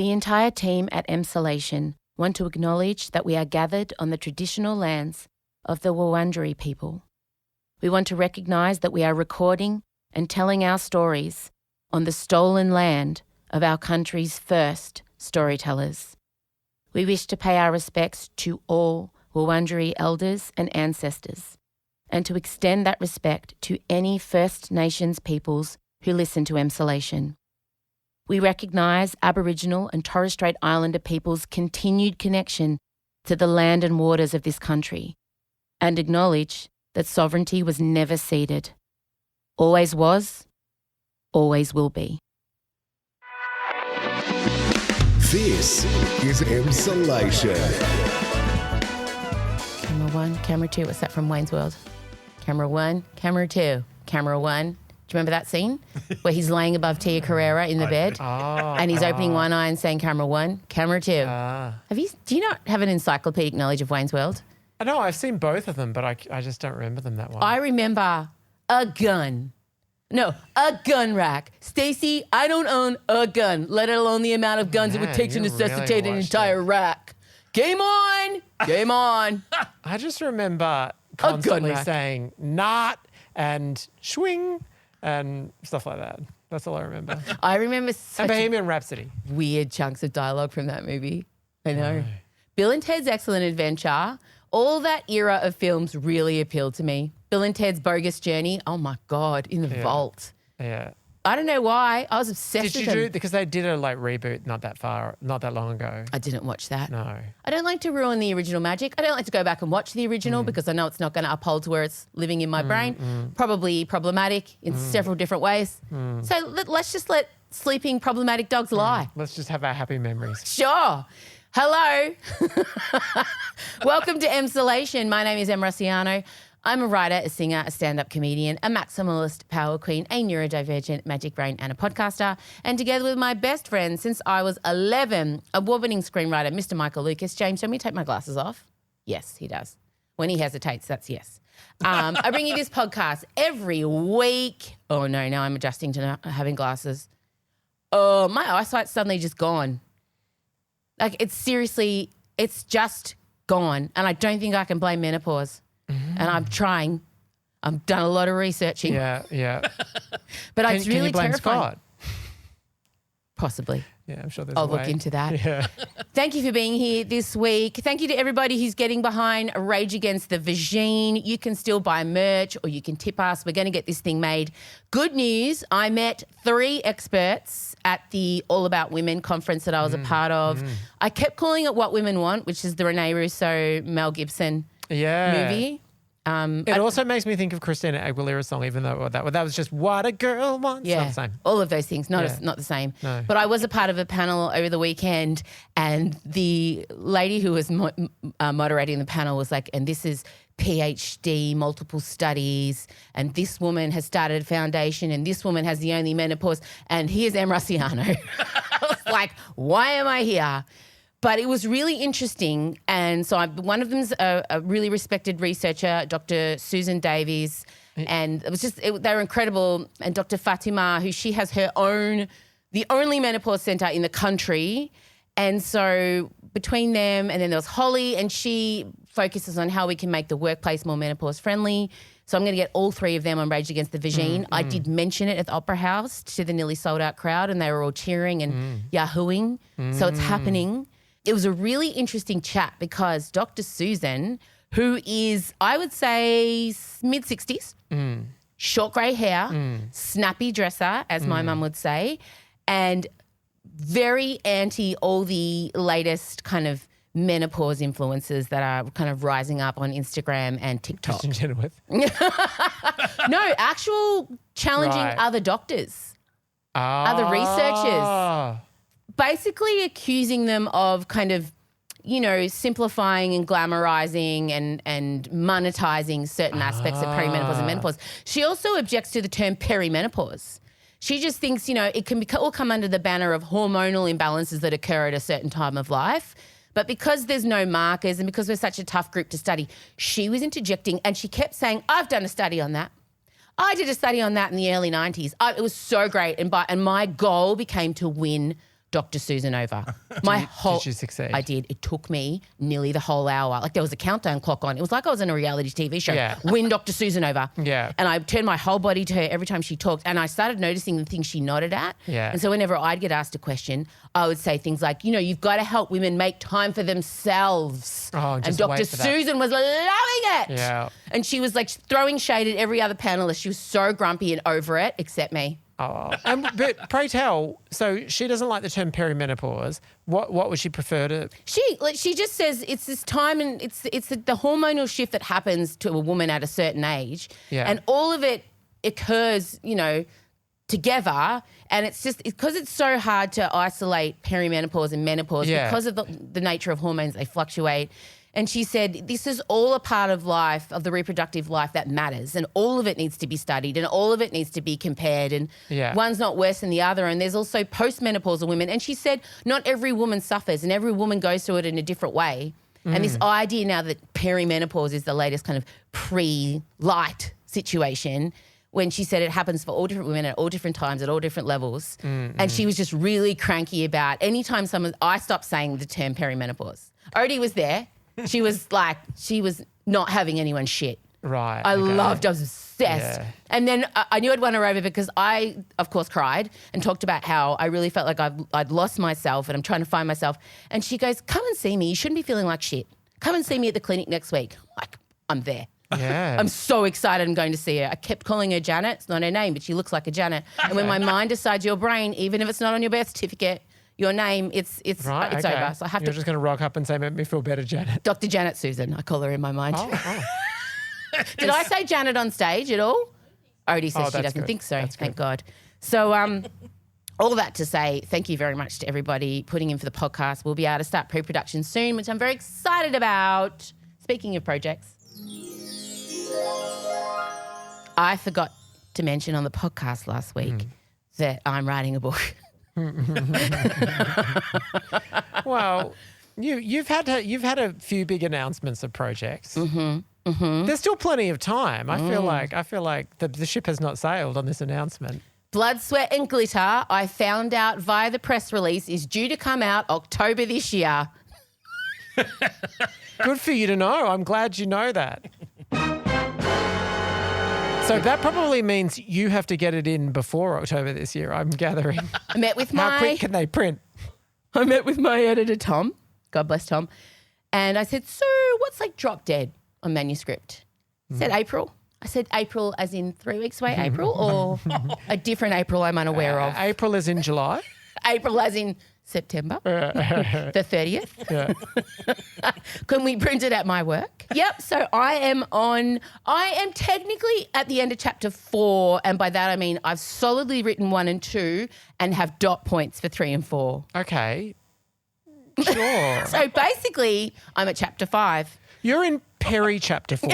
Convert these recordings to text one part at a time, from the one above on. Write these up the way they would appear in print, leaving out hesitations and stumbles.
The entire team at Emsolation want to acknowledge that we are gathered on the traditional lands of the Wurundjeri people. We want to recognise that we are recording and telling our stories on the stolen land of our country's first storytellers. We wish to pay our respects to all Wurundjeri elders and ancestors, and to extend that respect to any First Nations peoples who listen to Emsolation. We recognise Aboriginal and Torres Strait Islander peoples' continued connection to the land and waters of this country, and acknowledge that sovereignty was never ceded. Always was, always will be. This is Emsolation. Camera one, camera two. What's that from Wayne's World? Camera one, camera two. Camera one. Do you remember that scene where he's laying above Tia Carrera in the bed and he's opening one eye and saying camera one, camera two? Do you not have an encyclopedic knowledge of Wayne's World? I know, I've seen both of them, but I just don't remember them that well. I remember a gun. No, a gun rack. Stacey, I don't own a gun, let alone the amount of guns it would take to necessitate an entire rack. Game on! Game on! I just remember constantly saying not and swing and stuff like that. That's all I remember. I remember such Bohemian Rhapsody. Weird chunks of dialogue from that movie. I know. Bill and Ted's Excellent Adventure, all that era of films really appealed to me. Bill and Ted's Bogus Journey, oh my God, in the vault. Yeah. I don't know why. I was obsessed with them. Because they did a reboot not that long ago. I didn't watch that. No. I don't like to ruin the original magic. I don't like to go back and watch the original because I know it's not going to uphold to where it's living in my brain. Probably problematic in several different ways. So let's just let sleeping problematic dogs lie. Let's just have our happy memories. Sure. Hello. Welcome to Emsolation. My name is Em Rossiano. I'm a writer, a singer, a stand-up comedian, a maximalist power queen, a neurodivergent magic brain and a podcaster. And together with my best friend since I was 11, award-winning screenwriter, Mr. Michael Lucas. James, let me take my glasses off. Yes, he does. When he hesitates, that's yes. I bring you this podcast every week. Oh, no, now I'm adjusting to not having glasses. Oh, my eyesight's suddenly just gone. Like, it's just gone. And I don't think I can blame menopause. And I'm trying. I've done a lot of researching. Yeah. But it's really can you blame terrifying. Scott? Possibly. Yeah, I'm sure there's I'll a way. look into that. Yeah. Thank you for being here this week. Thank you to everybody who's getting behind Rage Against the Vagine. You can still buy merch or you can tip us. We're going to get this thing made. Good news, I met 3 experts at the All About Women conference that I was a part of. I kept calling it What Women Want, which is the Rene Russo, Mel Gibson movie. It also makes me think of Christina Aguilera's song, even though that was just what a girl wants. Yeah, not the same. all of those things, not the same. No. But I was a part of a panel over the weekend, and the lady who was moderating the panel was like, and this is PhD, multiple studies, and this woman has started a foundation, and this woman has the only menopause, and here's Em Rossiano. I was like, why am I here? But it was really interesting. And so one of them's a really respected researcher, Dr. Susan Davies. And it was they were incredible. And Dr. Fatima, who she has the only menopause centre in the country. And so between them, and then there was Holly, and she focuses on how we can make the workplace more menopause friendly. So I'm going to get all 3 of them on Rage Against the Vagine. I did mention it at the Opera House to the nearly sold out crowd, and they were all cheering and yahooing. So it's happening. It was a really interesting chat because Dr. Susan, who is, I would say, mid-60s, short grey hair, snappy dresser, as my mum would say, and very anti all the latest kind of menopause influences that are kind of rising up on Instagram and TikTok. Kristen Chenoweth. No, actual challenging other doctors, other researchers. Basically accusing them of kind of, simplifying and glamorizing and monetizing certain aspects of perimenopause and menopause. She also objects to the term perimenopause. She just thinks, it can all come under the banner of hormonal imbalances that occur at a certain time of life. But because there's no markers and because we're such a tough group to study, she was interjecting and she kept saying, I've done a study on that. I did a study on that in the early 90s. It was so great. And my goal became to win Dr. Susan over. Did you succeed? I did. It took me nearly the whole hour. Like there was a countdown clock on. It was like I was in a reality TV show. Yeah. Win Dr. Susan over. Yeah. And I turned my whole body to her every time she talked, and I started noticing the things she nodded at. Yeah. And so whenever I'd get asked a question, I would say things like, you've got to help women make time for themselves. Oh, and just Dr. wait for that. Susan was loving it. Yeah. And she was like throwing shade at every other panelist. She was so grumpy and over it, except me. Oh, but pray tell, so she doesn't like the term perimenopause. What would she prefer to? She just says it's this time, and it's the hormonal shift that happens to a woman at a certain age, and all of it occurs, together, and it's just because it's so hard to isolate perimenopause and menopause because of the nature of hormones, they fluctuate. And she said, this is all a part of life, of the reproductive life that matters, and all of it needs to be studied and all of it needs to be compared, and one's not worse than the other. And there's also postmenopausal women. And she said not every woman suffers and every woman goes through it in a different way. And this idea now that perimenopause is the latest kind of pre-light situation, when she said it happens for all different women at all different times, at all different levels. And she was just really cranky about anytime I stopped saying the term perimenopause. Odie was there. She was not having anyone shit. Right. I was obsessed. Yeah. And then I knew I'd won her over because I, of course, cried and talked about how I really felt like I'd lost myself and I'm trying to find myself. And she goes, come and see me. You shouldn't be feeling like shit. Come and see me at the clinic next week. Like, I'm there. Yeah. I'm so excited I'm going to see her. I kept calling her Janet. It's not her name, but she looks like a Janet. And when my mind decides your brain, even if it's not on your birth certificate, your name, it's right, over. So I have You're just going to rock up and say, make me feel better, Janet. Dr. Janet Susan, I call her in my mind. Oh. Did I say Janet on stage at all? Odie says she doesn't good. think so. That's Thank good. God. So all that to say, thank you very much to everybody putting in for the podcast. We'll be able to start pre-production soon, which I'm very excited about. Speaking of projects, I forgot to mention on the podcast last week that I'm writing a book. Well, you've had a few big announcements of projects. There's still plenty of time. I feel like the ship has not sailed on this announcement. Blood, Sweat and Glitter, I found out via the press release, is due to come out October this year. Good for you to know. I'm glad you know that. So that probably means you have to get it in before October this year, I'm gathering. I met with How quick can they print? I met with my editor, Tom. God bless Tom. And I said, so what's like drop dead on manuscript? He said April. I said April as in 3 weeks away, April, or a different April I'm unaware of? April is in July. April as in September, the 30th. Yeah. Can we print it at my work? Yep. So I am technically at the end of chapter 4. And by that, I mean, I've solidly written 1 and 2 and have dot points for 3 and 4. Okay. Sure. So basically, I'm at chapter 5. You're in Peri chapter 4.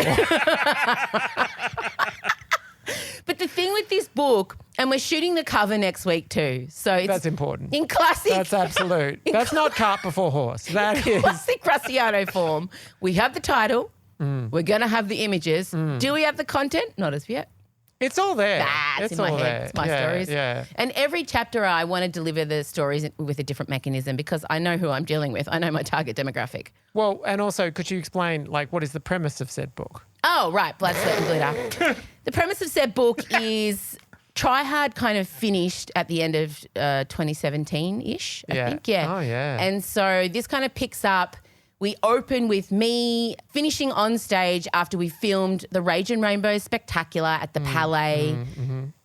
But the thing with this book, and we're shooting the cover next week too. So it's That's important. in classic. That's absolute. That's not cart before horse. That is. Classic Graciano form. We have the title. We're going to have the images. Do we have the content? Not as yet. It's all there. It's in all my head. there. It's my Yeah, stories. Yeah. And every chapter I want to deliver the stories with a different mechanism because I know who I'm dealing with. I know my target demographic. Well, and also, could you explain, what is the premise of said book? Oh, right. Blood, Sweat and Glitter. The premise of said book is Try Hard kind of finished at the end of 2017-ish, I think. Yeah. Oh, yeah. And so this kind of picks up. We open with me finishing on stage after we filmed the Rage and Rainbow Spectacular at the Palais,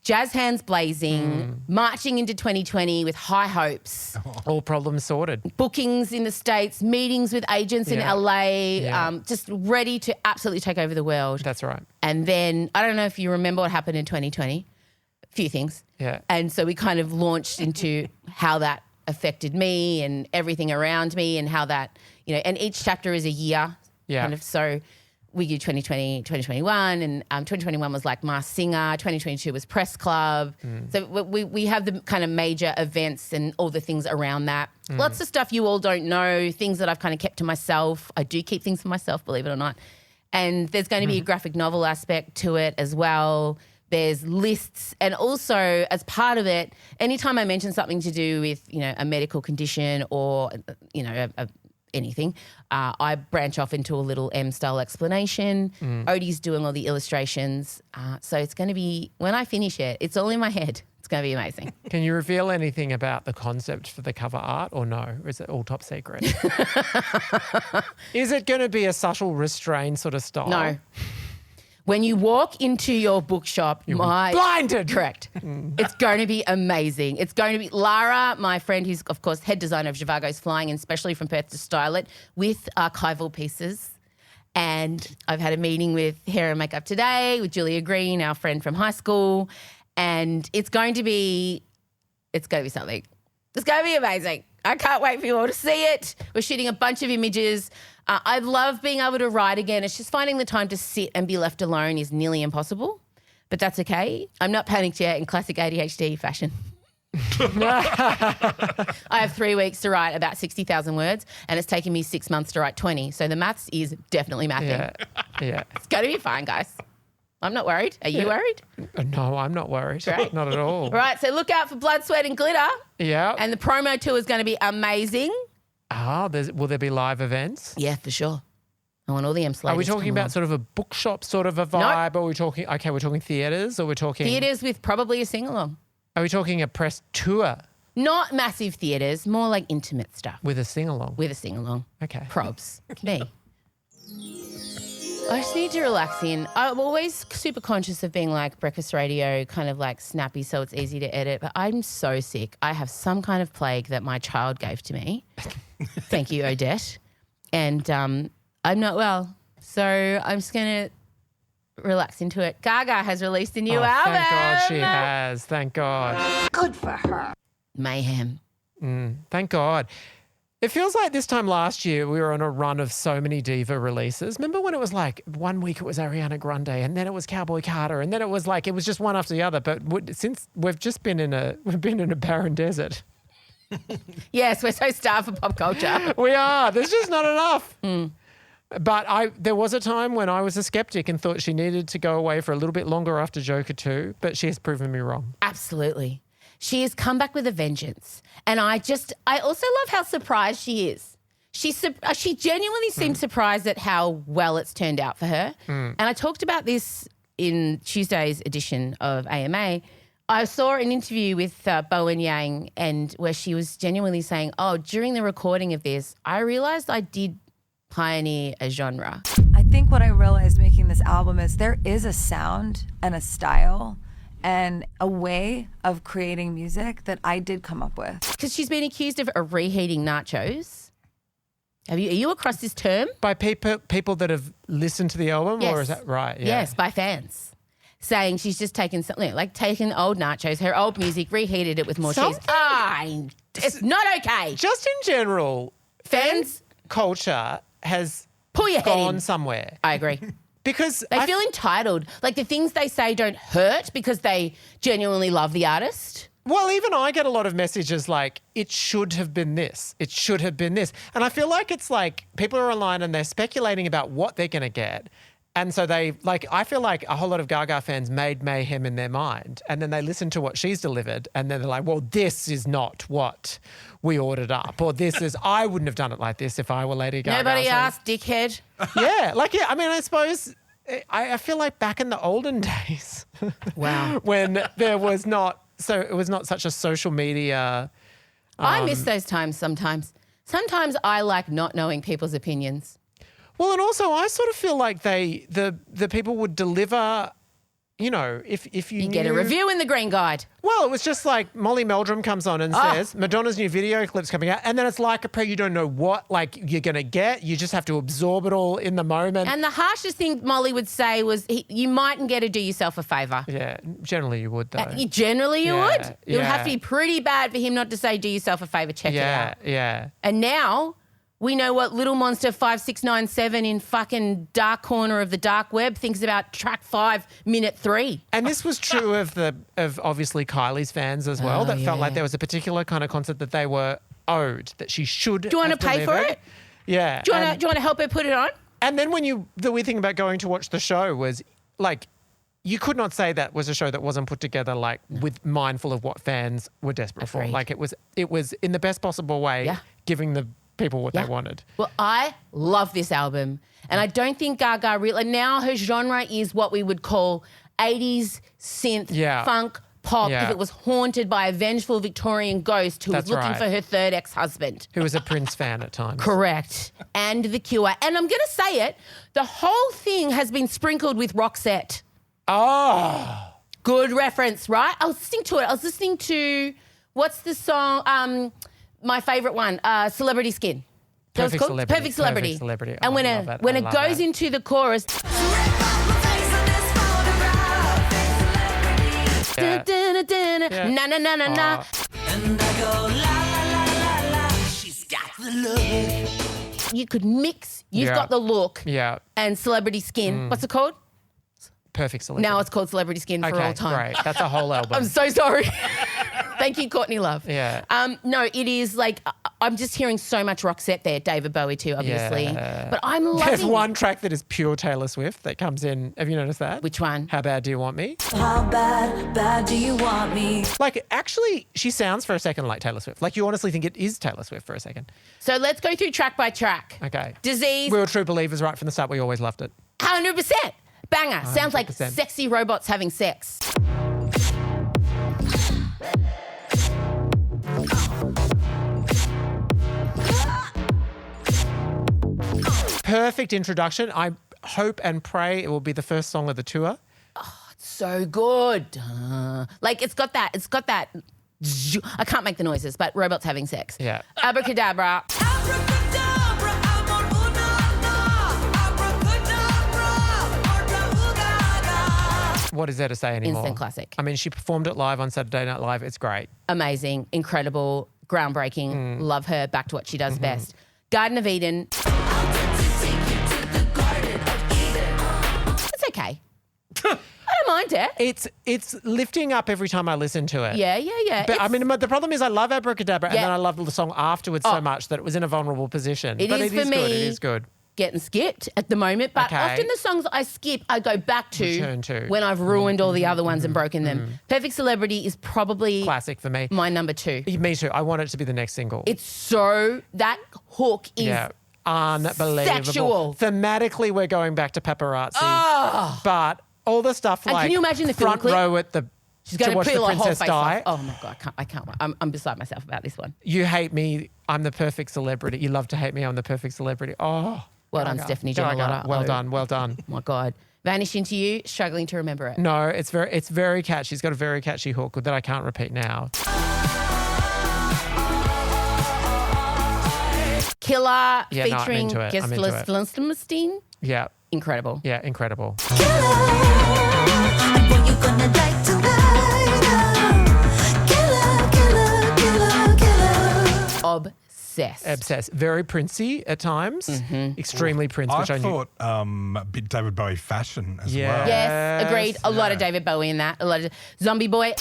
jazz hands blazing, marching into 2020 with high hopes. All problems sorted. Bookings in the States, meetings with agents in LA, Yeah. just ready to absolutely take over the world. That's right. And then, I don't know if you remember what happened in 2020, a few things. Yeah. And so we kind of launched into how that affected me and everything around me and how that, and each chapter is a year. Yeah. Kind of, so we do 2020, 2021, and 2021 was like Masked Singer, 2022 was Press Club. So we have the kind of major events and all the things around that. Lots of stuff you all don't know, things that I've kind of kept to myself. I do keep things for myself, believe it or not. And there's going to be a graphic novel aspect to it as well. There's lists, and also as part of it, anytime I mention something to do with, a medical condition or, anything, I branch off into a little M-style explanation. Odie's doing all the illustrations. So it's going to be, when I finish it, it's all in my head. It's going to be amazing. Can you reveal anything about the concept for the cover art or no? Or is it all top secret? Is it going to be a subtle restrained sort of style? No. When you walk into your bookshop, blinded. Correct. It's going to be amazing. It's going to be Lara, my friend, who's of course head designer of Zhivago's, flying in specially from Perth to style it with archival pieces. And I've had a meeting with Hair and Makeup today with Julia Green, our friend from high school, and it's going to be something. It's going to be amazing. I can't wait for you all to see it. We're shooting a bunch of images. I love being able to write again. It's just finding the time to sit and be left alone is nearly impossible, but that's okay. I'm not panicked yet in classic ADHD fashion. I have 3 weeks to write about 60,000 words, and it's taken me 6 months to write 20. So the maths is definitely mathing. Yeah. It's going to be fine, guys. I'm not worried. Are you worried? No, I'm not worried. Great. Not at all. Right, so look out for Blood, Sweat and Glitter. Yeah. And the promo tour is going to be amazing. Will there be live events? Yeah, for sure. I want all the M-slaters. Are we talking about sort of a bookshop sort of a vibe? Or are we talking, we're talking theatres or we're talking... Theatres with probably a sing-along. Are we talking a press tour? Not massive theatres, more like intimate stuff. With a sing-along? With a sing-along. Okay. Probs. Me. I just need to relax in. I'm always super conscious of being like breakfast radio, kind of like snappy so it's easy to edit, but I'm so sick. I have some kind of plague that my child gave to me. Thank you, Odette. And I'm not well. So I'm just going to relax into it. Gaga has released a new album. Thank God she has. Thank God. Good for her. Mayhem. Thank God. It feels like this time last year we were on a run of so many diva releases. Remember when it was like 1 week it was Ariana Grande and then it was Cowboy Carter and then it was just one after the other. But since we've just been in a barren desert. Yes, we're so starved for pop culture. We are. There's just not enough. But there was a time when I was a skeptic and thought she needed to go away for a little bit longer after Joker 2, but she has proven me wrong. Absolutely. She has come back with a vengeance. And I also love how surprised she is. She genuinely seems surprised at how well it's turned out for her. And I talked about this in Tuesday's edition of AMA. I saw an interview with Bowen Yang and where she was genuinely saying, during the recording of this, I realised I did pioneer a genre. I think what I realized making this album is there is a sound and a style and a way of creating music that I did come up with. Because she's been accused of reheating nachos. Are you across this term? By people that have listened to the album? Yes. Or is that right? Yeah. Yes, by fans. Saying she's just taken something, like taken old nachos, her old music, reheated it with more cheese. It's not okay. Just in general, Fans, culture has pull your head gone in. somewhere. I agree. Because They feel entitled. Like the things they say don't hurt because they genuinely love the artist. Well, even I get a lot of messages like, it should have been this. It should have been this. And I feel like it's like people are online and they're speculating about what they're going to get. And so I feel like a whole lot of Gaga fans made Mayhem in their mind. And then they listen to what she's delivered. And then they're like, well, this is not what we ordered up. Or I wouldn't have done it like this if I were Lady Gaga. Nobody asked, dickhead. Yeah. I mean, I suppose I feel like back in the olden days. Wow. When it was not such a social media. I miss those times sometimes. Sometimes I like not knowing people's opinions. Well, and also I sort of feel like the people would deliver, if you get a review in the Green Guide. Well, it was just like Molly Meldrum comes on and says Madonna's new video clip's coming out, and then it's like you don't know what you're going to get. You just have to absorb it all in the moment. And the harshest thing Molly would say was, you mightn't get to do yourself a favour. Yeah, generally you would though. Generally you would? It would have to yeah. be pretty bad for him not to say, do yourself a favour, check it out. Yeah. And now we know what Little Monster 5697 in fucking dark corner of the dark web thinks about track 5, minute 3. And this was true of obviously Kylie's fans as well. That felt like there was a particular kind of concept that they were owed, that she should. Do you want to pay for it? Yeah. Do you want to help her put it on? And then the weird thing about going to watch the show was like, you could not say that was a show that wasn't put together with mindful of what fans were desperate for. Agreed. Like it was in the best possible way, giving the people what they wanted. Well, I love this album, and I don't think Gaga really now her genre is what we would call 80s synth funk pop. Yeah. If it was haunted by a vengeful Victorian ghost who was looking for her third ex-husband. Who was a Prince fan at times. Correct. And The Cure. And I'm going to say it, the whole thing has been sprinkled with Roxette. Oh. Good reference, right? I was listening to it. I was listening to, what's the song? My favourite one, Celebrity Skin. That was Perfect called? Celebrity. Perfect Celebrity. Perfect Celebrity. And Oh, when I it, love it. when I it love goes it. into the chorus, Yeah. Yeah. na na na na na. And I go la la la la la. She's got the look. You could mix. You've Yeah. got the look. Yeah. And Celebrity Skin. What's it called? Perfect Celebrity. Now it's called Celebrity Skin for all time. Great. That's a whole album. I'm so sorry. Thank you, Courtney Love. Yeah. No, it is like I'm just hearing so much Roxette there. David Bowie too, obviously. Yeah. But I'm loving. There's one track that is pure Taylor Swift that comes in. Have you noticed that? Which one? How Bad Do You Want Me? How bad do you want me? Like, actually, she sounds for a second like Taylor Swift. Like, you honestly think it is Taylor Swift for a second. So let's go through track by track. Okay. Disease. We were true believers right from the start. We always loved it. 100%. Banger. Sounds like 100%. sexy robots having sex. Perfect introduction. I hope and pray it will be the first song of the tour. So good. Like it's got that. I can't make the noises, but robots having sex. Yeah. Abracadabra. Abracadabra, amor, abracadabra, What is there to say anymore? Instant classic. I mean, she performed it live on Saturday Night Live. It's great. Amazing, incredible, groundbreaking. Love her. Back to what she does best. Garden of Eden. It's okay. I don't mind it. It's lifting up every time I listen to it. Yeah. But I mean, the problem is I love Abracadabra and Yeah. then I love the song afterwards so much that it was in a vulnerable position. It but is it for is me. good. It is good. Getting skipped at the moment, but Okay. often the songs I skip, I go back to Return to. when I've ruined all the other ones and broken them. Perfect Celebrity is probably Classic for me. my number 2. Me too. I want it to be the next single. It's so, that hook is Unbelievable. sexual. Thematically, we're going back to paparazzi. But all the stuff And like can you imagine the film front clip? row at the She's going to watch the peel her whole princess face die. off. Oh my God, I can't. I'm beside myself about this one. You hate me. I'm the perfect celebrity. You love to hate me. I'm the perfect celebrity. Oh, Well done, Gaga. Stephanie Gaga. Giannotta. Well Oh. done. Well done. Oh my God. Vanish Into You, struggling to remember it. No, it's very catchy. She's got a very catchy hook that I can't repeat now. Killer, Yeah, no, I'm featuring into it. I'm into it. Gesslestein. Yeah. Incredible. Yeah, incredible. What you gonna die tonight? Killer. Obsessed. Obsessed. Very Princey at times. Extremely Prince, I which I knew. thought a bit David Bowie fashion as Yeah. well. Yes, agreed. A lot of David Bowie in that. A lot of Zombie Boy.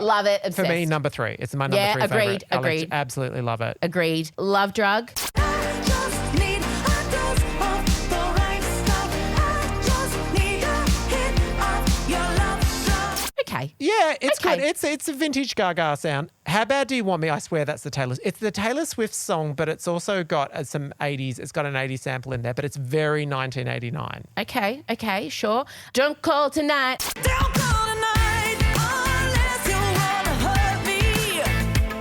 Love it. Obsessed. For me, number 3. It's my number 3 agreed, favorite. I agreed. absolutely love it. Agreed. Love Drug. Okay. Yeah, it's Okay. good. It's a vintage Gaga sound. How Bad Do You Want Me? I swear that's the Taylor. It's the Taylor Swift song, but it's also got some 80s. It's got an 80s sample in there, but it's very 1989. Okay, sure. Don't call tonight. Don't call tonight unless you wanna hurt me.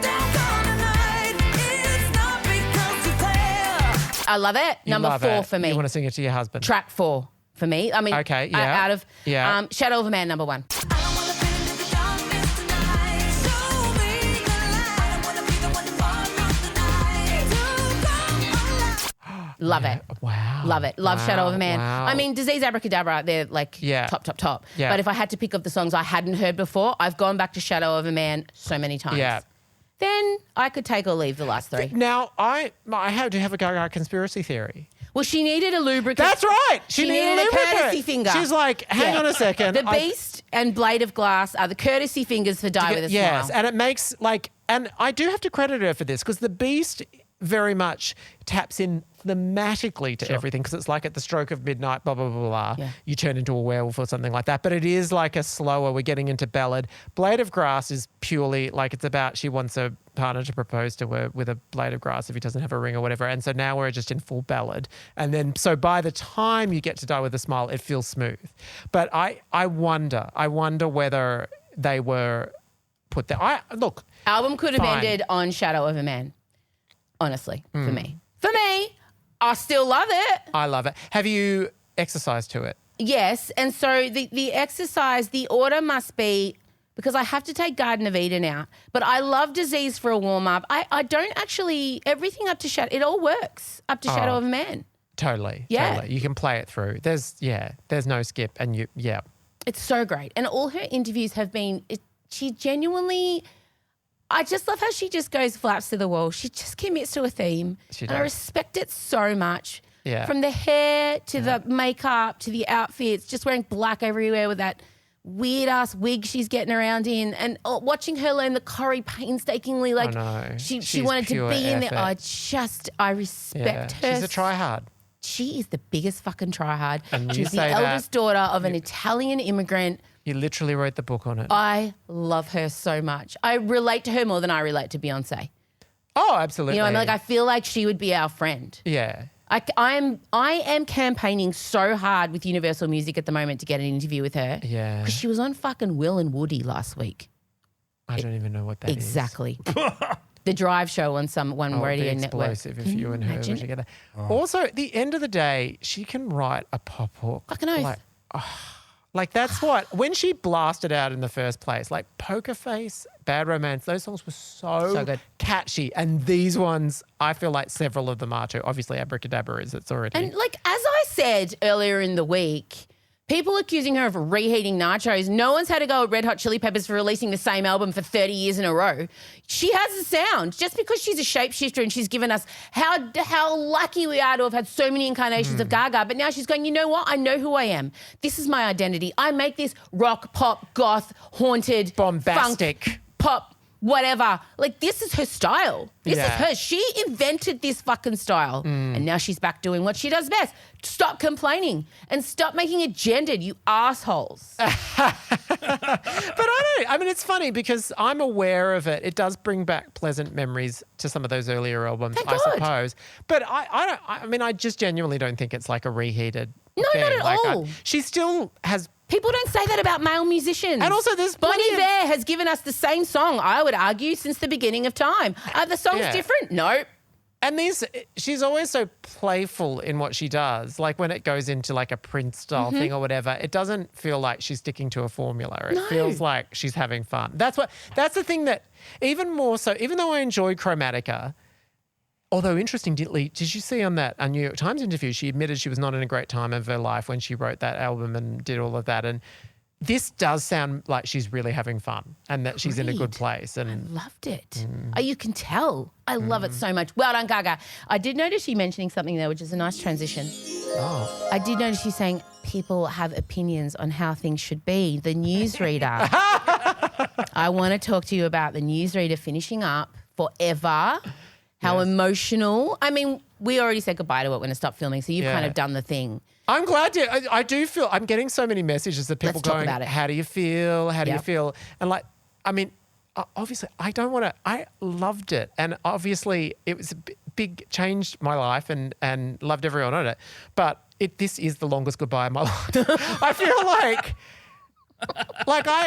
Don't call tonight. It's not because you care. I love it. You Number love 4 it. for me. You want to sing it to your husband? Track 4 for me. I mean, Okay, yeah. out of Yeah. Shadow of a Man, number 1. I don't wanna fit into the darkness tonight. Show me the light. I don't wanna be the one to fall off the night. To come alive. Love it. Wow. Love it. Love Wow, Shadow of a Man. wow. I mean, Disease, Abracadabra, they're like Yeah. top. Yeah. But if I had to pick up the songs I hadn't heard before, I've gone back to Shadow of a Man so many times. Yeah. Then I could take or leave the last 3. Now, I do have a Gaga conspiracy theory. Well, she needed a lubricant. That's right. She needed a lubricant. courtesy finger. She's like, hang Yeah. on a second. The Beast and Blade of Glass are the courtesy fingers for Die With a Yes, Smile. and it makes and I do have to credit her for this because the Beast very much taps in thematically to everything because it's like at the stroke of midnight, blah, blah, blah, blah. Yeah. You turn into a werewolf or something like that. But it is like a slower, we're getting into ballad. Blade of Grass is purely like it's about she wants a partner to propose to her with a blade of grass if he doesn't have a ring or whatever. And so now we're just in full ballad. And then so by the time you get to Die with a Smile, it feels smooth. But I wonder whether they were put there. Look. Album could have Fine. ended on Shadow of a Man. Honestly, for me. For me, I still love it. I love it. Have you exercised to it? Yes. And so the exercise, the order must be, because I have to take Garden of Eden out, but I love Disease for a warm-up. I don't actually, everything up to Shadow, it all works up to Shadow of a Man. Totally. Yeah. Totally. You can play it through. There's no skip and It's so great. And all her interviews have been, she genuinely, I just love how she just goes flaps to the wall. She just commits to a theme. She and I does. respect it so much. Yeah. From the hair to the makeup to the outfits, just wearing black everywhere with that weird ass wig she's getting around in, and watching her learn the choreo painstakingly, like know. she She's wanted to pure be in there. effort. I respect her. She's a tryhard. She is the biggest fucking tryhard. And you She's the say that- eldest daughter of an Italian immigrant. You literally wrote the book on it. I love her so much. I relate to her more than I relate to Beyonce. Oh, absolutely. You know, I feel like she would be our friend. Yeah. I am campaigning so hard with Universal Music at the moment to get an interview with her. Yeah. Because she was on fucking Will and Woody last week. I don't even know what that is. Exactly. The Drive show on one Oh, radio be network. explosive if you and her were imagine? together. Also, at the end of the day, she can write a pop hook. Fucking oath. Like that's what, when she blasted out in the first place, like Poker Face, Bad Romance, those songs were So good. catchy. And these ones, I feel like several of them are too. Obviously, Abracadabra is, it's already. And like, as I said earlier in the week, people accusing her of reheating nachos. No one's had to go at Red Hot Chili Peppers for releasing the same album for 30 years in a row. She has a sound. Just because she's a shapeshifter and she's given us how lucky we are to have had so many incarnations of Gaga. But now she's going, you know what? I know who I am. This is my identity. I make this rock, pop, goth, haunted, Bombastic. funk, pop, whatever. Like, this is her style. This is Yeah. her. She invented this fucking style. And now she's back doing what she does best. Stop complaining and stop making it gendered, you assholes. But I mean, it's funny because I'm aware of it. It does bring back pleasant memories to some of those earlier albums, Thank I God. suppose. But I mean, I just genuinely don't think it's like a reheated No, thing. not at Like, all. she still has. People don't say that about male musicians. And also there's Bon plenty of- Iver has given us the same song, I would argue, since the beginning of time. Are the songs Yeah. different? No. And she's always so playful in what she does. Like when it goes into like a Prince style Mm-hmm. thing or whatever, it doesn't feel like she's sticking to a formula. It feels like she's having fun. That's the thing that even more so, even though I enjoyed Chromatica, although interestingly, did you see on that New York Times interview, she admitted she was not in a great time of her life when she wrote that album and did all of that. And this does sound like she's really having fun and that she's in a good Agreed. place. And Loved it. You can tell. I love it so much. Well done, Gaga. I did notice you mentioning something there, which is a nice transition. I did notice you saying people have opinions on how things should be. The Newsreader. I want to talk to you about the Newsreader finishing up forever. How emotional. I mean, we already said goodbye to it when it stopped filming, so you've kind of done the thing. I'm glad to. I do feel I'm getting so many messages of people Let's talk going, about it. "How do you feel? How do you Yep. feel?" And like, I mean, obviously, I don't want to. I loved it, and obviously, it was a big changed my life, and loved everyone on it. But this is the longest goodbye of my life. I feel like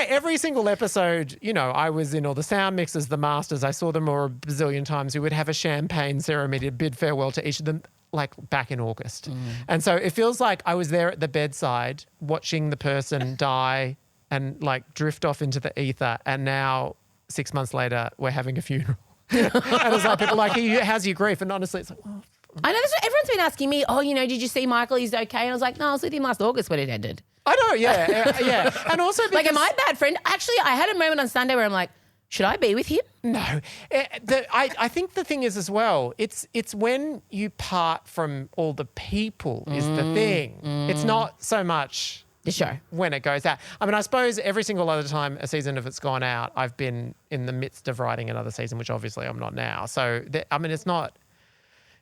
every single episode, you know, I was in all the sound mixes, the masters. I saw them all a bazillion times. We would have a champagne ceremony to bid farewell to each of them, like back in August. And so it feels like I was there at the bedside watching the person die and like drift off into the ether. And now 6 months later, we're having a funeral. And it's like people are like, how's your grief? And honestly, it's like, oh, I know everyone's been asking me, oh, you know, did you see Michael? He's okay. And I was like, no, I was with him last August when it ended. I know, yeah. And also because, Like, am I a bad friend? Actually, I had a moment on Sunday where I'm like, should I be with him? No. I think the thing is as well, it's when you part from all the people is the thing. It's not so much The show. when it goes out. I mean, I suppose every single other time a season of it's gone out, I've been in the midst of writing another season, which obviously I'm not now. So, I mean, it's not...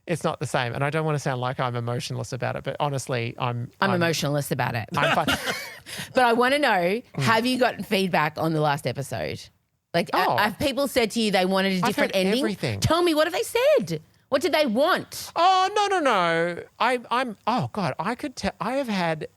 it's not the same. And I don't want to sound like I'm emotionless about it, but honestly, I'm emotionless about it. I'm fine. But I want to know, have you gotten feedback on the last episode? Like, have people said to you they wanted a different heard ending? everything. Tell me, what have they said? What did they want? Oh, no. Oh God, I could tell. I have had,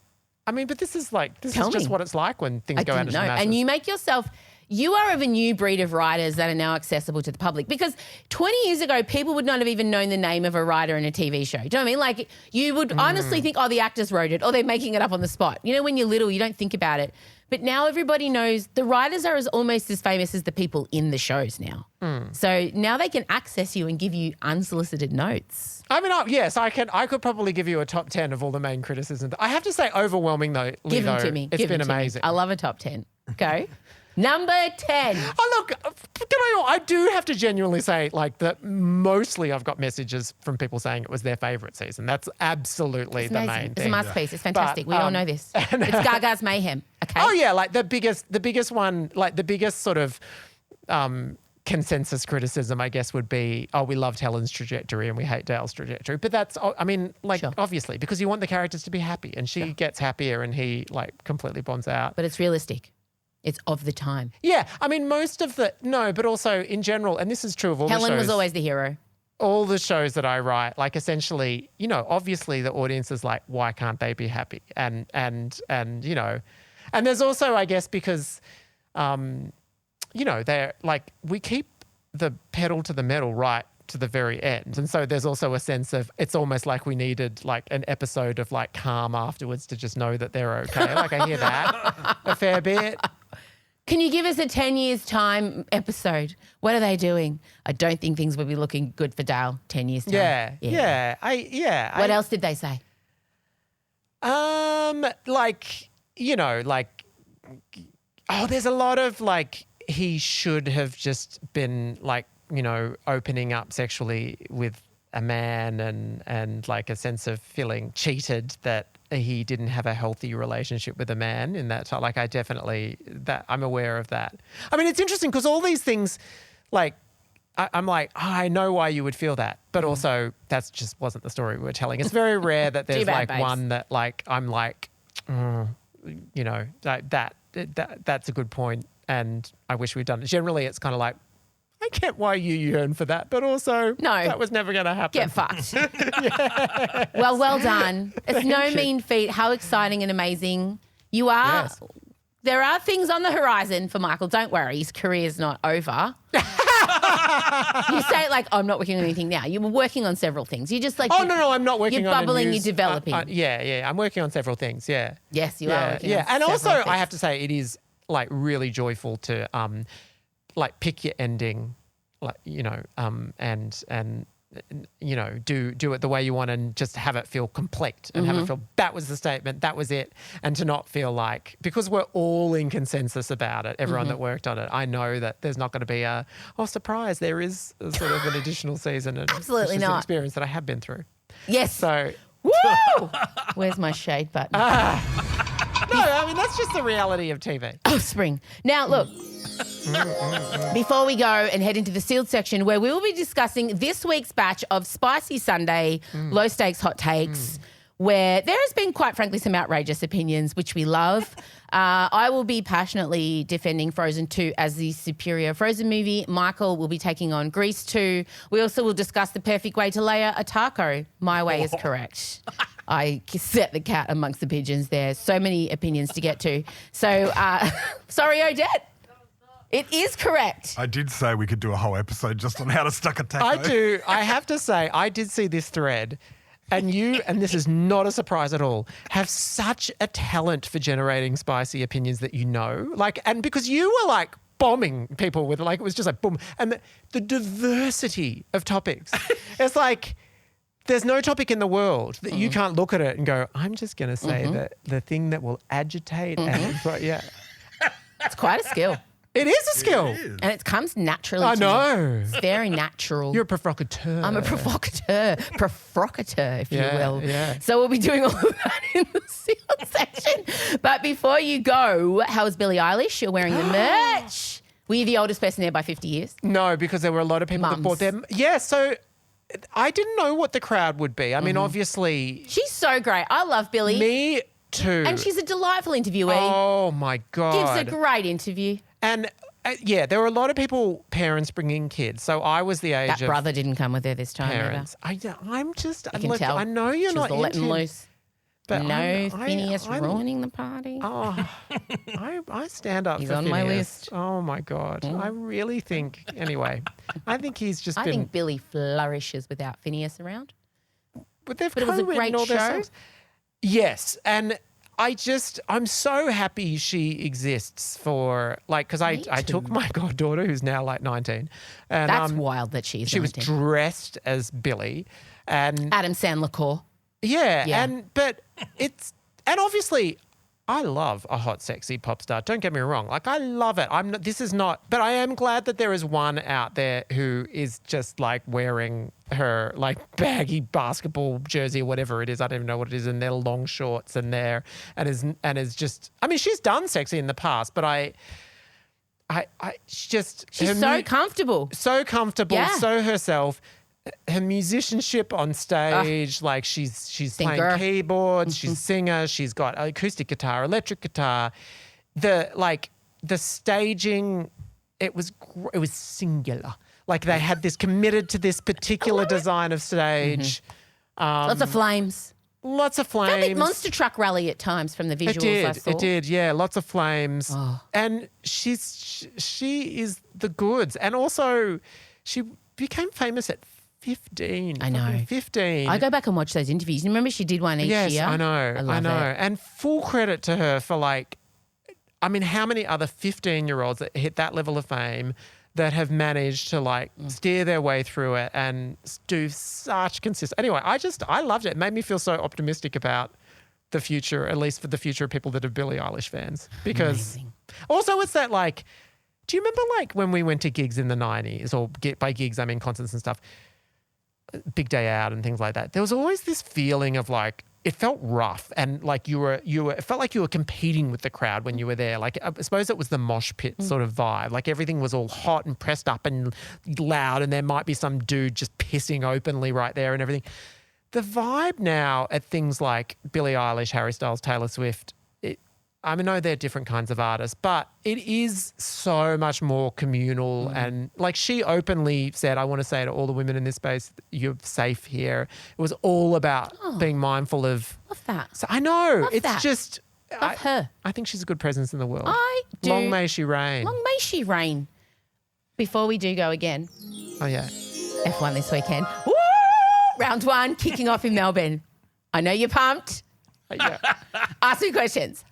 I mean, but this is Tell just me. what it's like when things go out didn't into know. the masses. And you make yourself, you are of a new breed of writers that are now accessible to the public, because 20 years ago, people would not have even known the name of a writer in a TV show. Do you know what I mean? Like, you would honestly think, oh, the actors wrote it, or they're making it up on the spot. You know, when you're little, you don't think about it. But now everybody knows the writers are almost as famous as the people in the shows now. So now they can access you and give you unsolicited notes. I mean, yes, I could probably give you a top 10 of all the main criticisms. I have to say, overwhelming though. Give them to me. It's Give been them to me. amazing. I love a top 10. Go. Number 10. Oh, look, I do have to genuinely say, that mostly I've got messages from people saying it was their favourite season. That's absolutely It's the amazing. main It's thing. a masterpiece. It's fantastic. But, we all know this. It's Gaga's Mayhem. Okay. Oh yeah, the biggest one, the biggest sort of consensus criticism, I guess, would be, oh, we loved Helen's trajectory and we hate Dale's trajectory. But that's, I mean, Sure. obviously, because you want the characters to be happy, and she gets happier and he completely bonds out. But it's realistic. It's of the time. Yeah, I mean, but also in general, and this is true of all the shows. Helen was always the hero. All the shows that I write, essentially, obviously the audience is like, why can't they be happy? And there's also, I guess, because, they're we keep the pedal to the metal right to the very end. And so there's also a sense of, it's almost like we needed an episode of calm afterwards to just know that they're okay. I hear that a fair bit. Can you give us a 10 years time episode? What are they doing? I don't think things will be looking good for Dale 10 years time. Yeah. What else did they say? There's a lot of he should have just been opening up sexually with a man and a sense of feeling cheated that he didn't have a healthy relationship with a man in that time. I definitely, that I'm aware of that. I mean, it's interesting because all these things, I'm like, oh, I know why you would feel that, but also that's just wasn't the story we were telling. It's very rare that there's one that I'm that's a good point and I wish we'd done it. Generally, it's kind of like, I get why you yearn for that, but also that was never going to happen. Get fucked. Well done. It's no mean feat. How exciting and amazing you are. Yes. There are things on the horizon for Michael. Don't worry. His career's not over. You say it like, oh, I'm not working on anything now. You were working on several things. You just Oh, no, I'm not working on You're bubbling, you're developing. Yeah. I'm working on several things, yeah. Yes, you are working on and several also, things. I have to say, it is really joyful to pick your ending, and do it the way you want and just have it feel complete and have it feel that was the statement, that was it, and to not feel because we're all in consensus about it, everyone that worked on it. I know that there's not going to be surprise, there is a sort of an additional season, and Absolutely which is an not. experience that I have been through. Yes. So. Woo! Where's my shade button? No, I mean, that's just the reality of TV. Oh, spring. Now, look, before we go and head into the sealed section where we will be discussing this week's batch of Spicy Sunday low stakes hot takes, where there has been, quite frankly, some outrageous opinions, which we love. I will be passionately defending Frozen 2 as the superior Frozen movie. Michael will be taking on Grease 2. We also will discuss the perfect way to layer a taco. My way is correct. I set the cat amongst the pigeons there. So many opinions to get to. So, sorry, Odette. It is correct. I did say we could do a whole episode just on how to stuck a taco. I do. I have to say, I did see this thread, and you, and this is not a surprise at all, have such a talent for generating spicy opinions that and because you were bombing people with it was just boom, and the diversity of topics. It's there's no topic in the world that you can't look at it and go, I'm just going to say that the thing that will agitate and It's quite a skill. It is a skill. And it comes naturally I to me. know. It's very natural. You're a provocateur. I'm a provocateur, if you will. Yeah. So we'll be doing all of that in the sealed section. But before you go, how was Billie Eilish? You're wearing the merch. Were you the oldest person there by 50 years? No, because there were a lot of people that Mums. bought them. Yeah, so I didn't know what the crowd would be. I mean, obviously, She's so great. I love Billie. me too. And she's a delightful interviewee. Oh my God. Gives a great interview. And yeah, there were a lot of parents bringing kids. So I was the age That of brother didn't come with her this time parents. I'm just, either. You can look, tell. I know you're she not was letting into, loose. but No Phineas ruining the party. Oh, I stand up He's for on my Phineas. list. Oh my God. I really think, anyway, I think he's just I been, think Billie flourishes without Phineas around. but they've but it was a co-written great all their show. songs. Yes. And I'm so happy she exists for, like, because I took my goddaughter, who's now like 19. And That's wild that she's she was 19. dressed as Billie. And Adam Sandler core. yeah, Yeah. and obviously I love a hot, sexy pop star. Don't get me wrong. Like, I love it. But I am glad that there is one out there who is just like wearing her like baggy basketball jersey or whatever it is. I don't even know what it is. And their long shorts and is just, I mean, she's done sexy in the past, but she's so comfortable. so comfortable, Yeah. so herself. Her musicianship on stage, like she's Singer. playing keyboards, she's a singer, she's got acoustic guitar, electric guitar. The staging, it was singular. Like they had this committed to this particular design of stage. Lots of flames. Lots of Felt a bit flames. monster truck rally at times from the visuals I saw. It did, yeah. Lots of flames. Oh. And she is the goods. And also, she became famous at 15. I know. fucking 15. I go back and watch those interviews. You remember she did one each yes, year? I know. I love know. it. And full credit to her for like, I mean, how many other 15-year-olds that hit that level of fame that have managed to like steer their way through it and do such consistent. Anyway, I loved it. It made me feel so optimistic about the future, at least for the future of people that are Billie Eilish fans. Because also it's that like, do you remember like when we went to gigs in the 90s, or by gigs I mean concerts and stuff, Big Day Out and things like that? There was always this feeling of like, it felt rough and like it felt like you were competing with the crowd when you were there. Like I suppose it was the mosh pit sort of vibe. Like everything was all hot and pressed up and loud, and there might be some dude just pissing openly right there and everything. The vibe now at things like Billie Eilish, Harry Styles, Taylor Swift, I know they're different kinds of artists, but it is so much more communal. And like she openly said, I want to say to all the women in this space, you're safe here. It was all about being mindful of. Love that. So I know. Love it's that. just. Love her. I think she's a good presence in the world. I do. Long may she reign. Long may she reign. Before we do go again, Oh, yeah. F1 this weekend. Woo! Round 1 kicking off in Melbourne. I know you're pumped. Yeah. Ask me questions.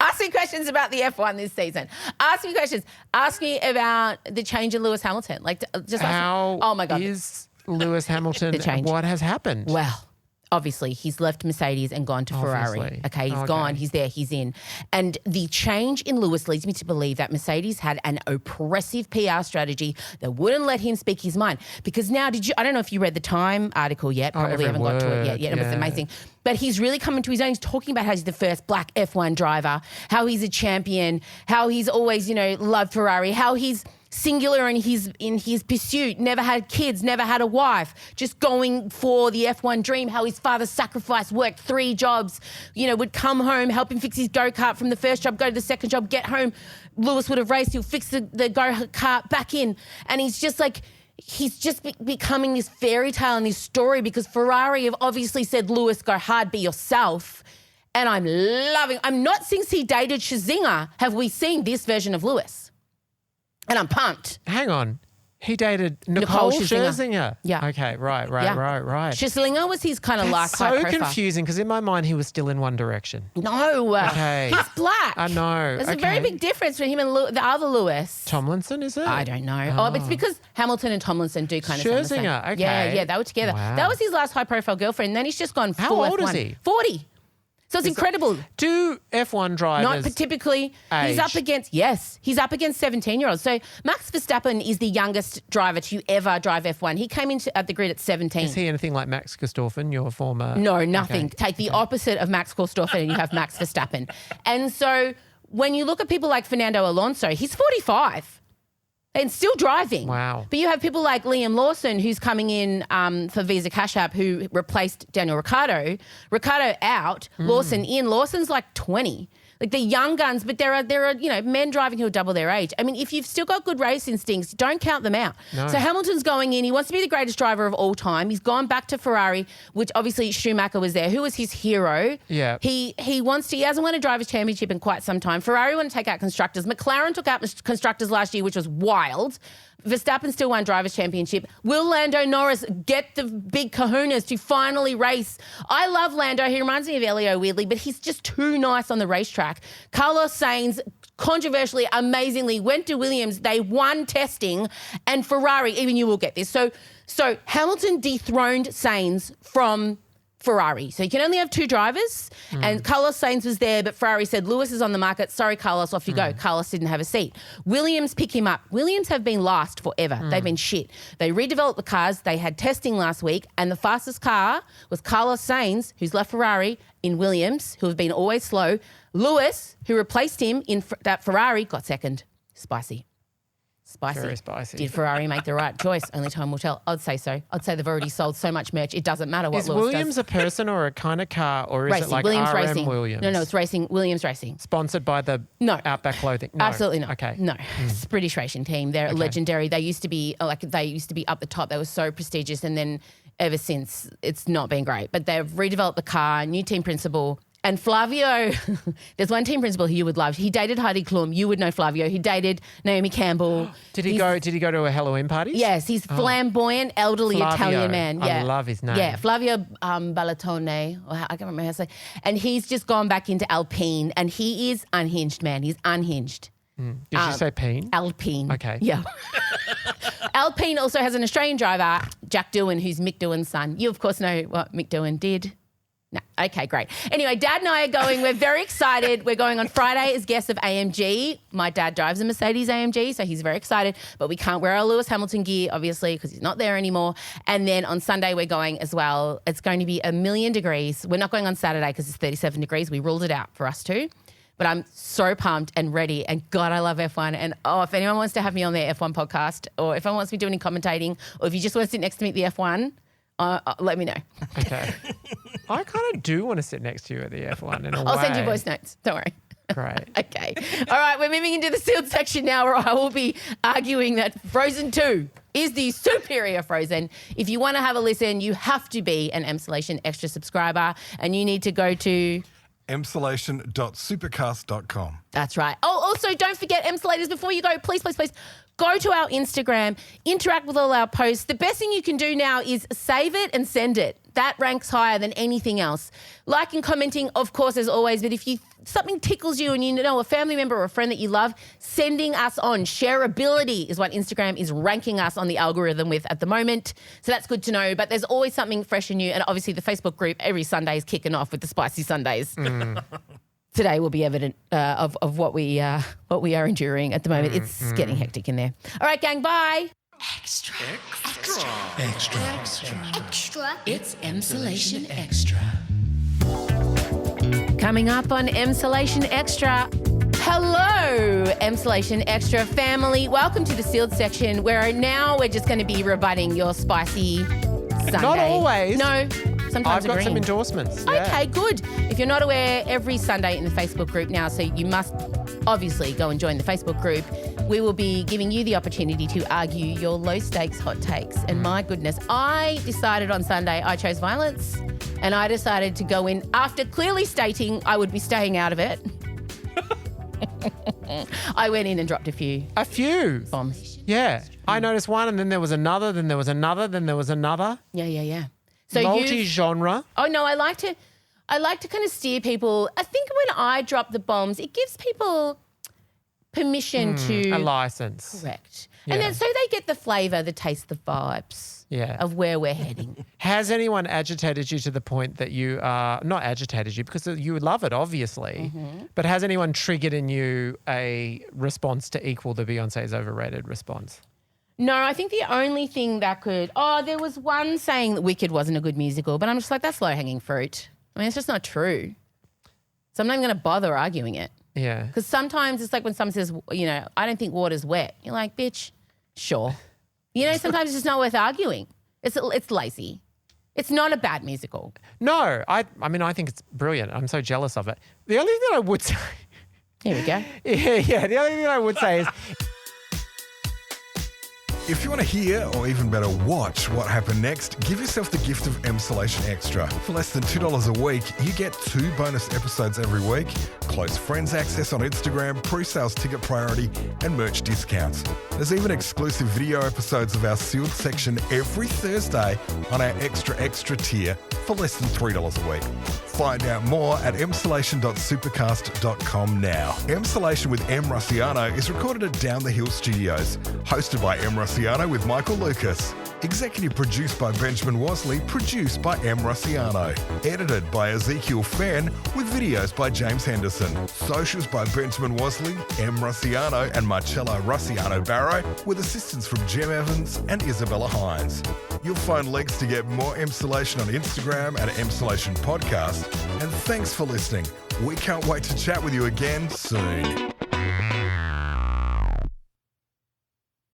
Ask me questions about the F1 this season. Ask me questions. Ask me about the change in Lewis Hamilton. Like, just How oh my God. is Lewis Hamilton? The change. What has happened? Well, obviously, he's left Mercedes and gone to Ferrari. Obviously. Okay, he's Okay. gone. He's there. He's in. And the change in Lewis leads me to believe that Mercedes had an oppressive PR strategy that wouldn't let him speak his mind. Because now, I don't know if you read the Time article yet. Probably every haven't got to it word, yet. It was yeah. amazing. But he's really coming to his own. He's talking about how he's the first black F1 driver, how he's a champion, how he's always, loved Ferrari, how he's singular in his pursuit, never had kids, never had a wife, just going for the F1 dream, how his father sacrificed, worked 3 jobs, would come home, help him fix his go-kart from the first job, go to the second job, get home. Lewis would have raced, he'll fix the go-kart back in. And he's just like, he's just becoming this fairy tale and this story because Ferrari have obviously said, Lewis, go hard, be yourself. And I'm not since he dated Scherzinger have we seen this version of Lewis. And I'm pumped. Hang on. He dated Nicole Scherzinger. Scherzinger. Yeah. Okay, right. Yeah. Scherzinger was his kind of That's last high so profile. confusing because in my mind he was still in One Direction. No. Okay. He's black. I know. There's a very big difference between him and the other Lewis. Tomlinson, is it? I don't know. Oh, but it's because Hamilton and Tomlinson do kind of sound the same. Scherzinger, okay. Yeah, they were together. Wow. That was his last high profile girlfriend. And then he's just gone How full old F1. is he? 40. So it's incredible. Do F1 drivers... Not typically. He's age? up against 17-year-olds. So Max Verstappen is the youngest driver to ever drive F1. He came into at the grid at 17. Is he anything like Max Verstappen, your former... No, nothing. Okay. Take the opposite of Max Verstappen and you have Max Verstappen. And so when you look at people like Fernando Alonso, he's 45. and still driving. Wow. But you have people like Liam Lawson, who's coming in for Visa Cash App, who replaced Daniel Ricciardo. Ricciardo out, Lawson in. Lawson's like 20. Like they're young guns, but there are men driving who are double their age. I mean, if you've still got good race instincts, don't count them out. No. So Hamilton's going in. He wants to be the greatest driver of all time. He's gone back to Ferrari, which obviously Schumacher was there. Who was his hero? Yeah. He hasn't won a drivers' championship in quite some time. Ferrari want to take out constructors. McLaren took out constructors last year, which was wild. Verstappen still won drivers' championship. Will Lando Norris get the big kahunas to finally race? I love Lando. He reminds me of Elio weirdly, but he's just too nice on the racetrack. Carlos Sainz, controversially, amazingly, went to Williams. They won testing, and Ferrari, even you will get this. So Hamilton dethroned Sainz from Ferrari. So you can only have two drivers, and Carlos Sainz was there, but Ferrari said, Lewis is on the market. Sorry, Carlos, off you go. Carlos didn't have a seat. Williams pick him up. Williams have been last forever. They've been shit. They redeveloped the cars. They had testing last week, and the fastest car was Carlos Sainz, who's left Ferrari, in Williams, who have been always slow. Lewis, who replaced him in that Ferrari, got second. Spicy. Very spicy. Did Ferrari make the right choice? Only time will tell. I'd say so. I'd say they've already sold so much merch. It doesn't matter what Is Lewis Williams does. a person or a kind of car, or is Racing. it like Williams RM Racing. Williams? No, it's racing. Williams Racing. Sponsored by the No. Outback Clothing? No. Absolutely not. Okay. No. It's a British racing team. They're legendary. They used to be up the top. They were so prestigious, and then ever since it's not been great. But they've redeveloped the car, new team principal. And Flavio, there's one team principal who you would love. He dated Heidi Klum. You would know Flavio. He dated Naomi Campbell. Did he go to a Halloween party? Yes, he's flamboyant, elderly Flavio. Italian man. I Yeah. love his name. Yeah, Flavio Ballatone. Or I can't remember how to say. And he's just gone back into Alpine, and he is unhinged, man. He's unhinged. Did you say Peen? Alpine. Okay. Yeah. Alpine also has an Australian driver, Jack Doohan, who's Mick Doohan's son. You, of course, know what Mick Doohan did. No. Okay, great. Anyway, Dad and I are going. We're very excited. We're going on Friday as guests of AMG. My dad drives a Mercedes AMG, so he's very excited. But we can't wear our Lewis Hamilton gear, obviously, because he's not there anymore. And then on Sunday, we're going as well. It's going to be 1,000,000 degrees. We're not going on Saturday because it's 37 degrees. We ruled it out for us too. But I'm so pumped and ready. And God, I love F1. And if anyone wants to have me on their F1 podcast, or if anyone wants me doing any commentating, or if you just want to sit next to me at the F1, let me know. Okay. I kind of do want to sit next to you at the F1 in a way. I'll send you voice notes. Don't worry. Great. Okay. All right, we're moving into the sealed section now, where I will be arguing that Frozen 2 is the superior Frozen. If you want to have a listen, you have to be an Emsolation Extra subscriber, and you need to go to... emsolation.supercast.com. That's right. Oh, also, don't forget, Emsolators, before you go, please, go to our Instagram, interact with all our posts. The best thing you can do now is save it and send it. That ranks higher than anything else. Liking, commenting, of course, as always, but if something tickles you and you know a family member or a friend that you love, sending us on. Shareability is what Instagram is ranking us on the algorithm with at the moment. So that's good to know. But there's always something fresh and new. And obviously the Facebook group every Sunday is kicking off with the Spicy Sundays. Today will be evident of what we are enduring at the moment. It's getting hectic in there. All right, gang, bye. Extra. It's Emsolation Extra. Coming up on Emsolation Extra. Hello, Emsolation Extra family. Welcome to the sealed section, where now we're just going to be rebutting your spicy Sunday. Not always. No, sometimes I've got agreeing. some endorsements. Yeah. Okay, good. If you're not aware, every Sunday in the Facebook group now, so you must obviously go and join the Facebook group, we will be giving you the opportunity to argue your low-stakes hot takes. And my goodness, I decided on Sunday I chose violence, and I decided to go in after clearly stating I would be staying out of it. I went in and dropped a few A few. bombs. Yeah. I noticed one, and then there was another, then there was another, then there was another. Yeah. So Multi-genre. Oh no, I like to kind of steer people. I think when I drop the bombs, it gives people permission to A license. correct. Yeah. And then so they get the flavour, the taste, the vibes of where we're heading. Has anyone agitated you to the point that you are not agitated you because you love it, obviously, but has anyone triggered in you a response to equal the Beyonce's overrated response? No, I think the only thing that could... Oh, there was one saying that Wicked wasn't a good musical, but I'm just like, that's low-hanging fruit. I mean, it's just not true. So I'm not even going to bother arguing it. Yeah. Because sometimes it's like when someone says, I don't think water's wet. You're like, bitch, Sure. You know, sometimes it's just not worth arguing. It's lazy. It's not a bad musical. No, I mean, I think it's brilliant. I'm so jealous of it. The only thing I would say... Here we go. Yeah, the only thing I would say is... If you want to hear, or even better, watch what happened next, give yourself the gift of Emsolation Extra. For less than $2 a week, you get 2 bonus episodes every week, close friends access on Instagram, pre-sales ticket priority, and merch discounts. There's even exclusive video episodes of our sealed section every Thursday on our Extra tier for less than $3 a week. Find out more at emsolation.supercast.com now. Emsolation with Em Rusciano is recorded at Down the Hill Studios, hosted by Em Rusciano with Michael Lucas. Executive produced by Benjamin Wasley, produced by Em Rusciano. Edited by Ezekiel Fenn, with videos by James Henderson. Socials by Benjamin Wasley, Em Rusciano and Marcello Rusciano Barrow, with assistance from Jem Evans and Isabella Hines. You'll find links to get more Emsolation on Instagram at Emsolation Podcast. And thanks for listening. We can't wait to chat with you again soon.